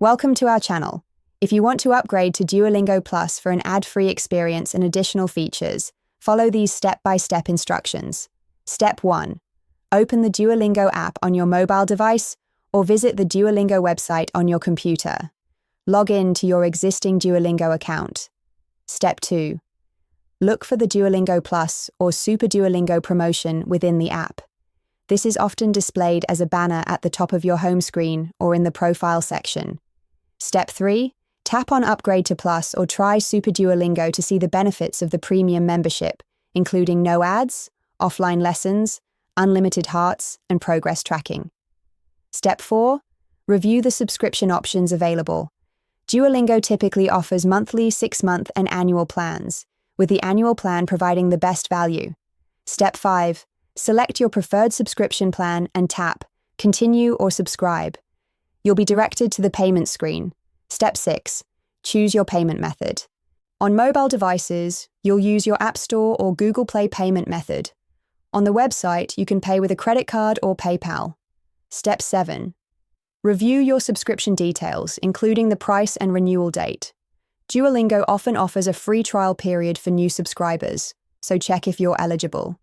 Welcome to our channel. If you want to upgrade to Duolingo Plus for an ad-free experience and additional features, follow these step-by-step instructions. Step 1. Open the Duolingo app on your mobile device or visit the Duolingo website on your computer. Log in to your existing Duolingo account. Step 2. Look for the Duolingo Plus or Super Duolingo promotion within the app. This is often displayed as a banner at the top of your home screen or in the profile section. Step 3. Tap on Upgrade to Plus or try Super Duolingo to see the benefits of the premium membership, including no ads, offline lessons, unlimited hearts, and progress tracking. Step 4. Review the subscription options available. Duolingo typically offers monthly, 6-month, and annual plans, with the annual plan providing the best value. Step 5. Select your preferred subscription plan and tap Continue or Subscribe. You'll be directed to the payment screen. Step 6. Choose your payment method. On mobile devices, you'll use your App Store or Google Play payment method. On the website, you can pay with a credit card or PayPal. Step 7. Review your subscription details, including the price and renewal date. Duolingo often offers a free trial period for new subscribers, so check if you're eligible.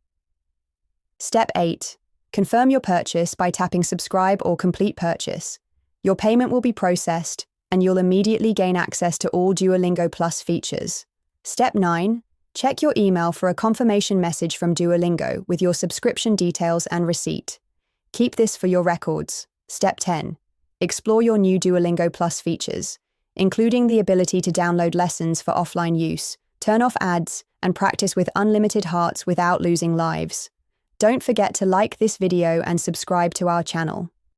Step 8. Confirm your purchase by tapping Subscribe or Complete Purchase. Your payment will be processed, and you'll immediately gain access to all Duolingo Plus features. Step 9. Check your email for a confirmation message from Duolingo with your subscription details and receipt. Keep this for your records. Step 10. Explore your new Duolingo Plus features, including the ability to download lessons for offline use, turn off ads, and practice with unlimited hearts without losing lives. Don't forget to like this video and subscribe to our channel.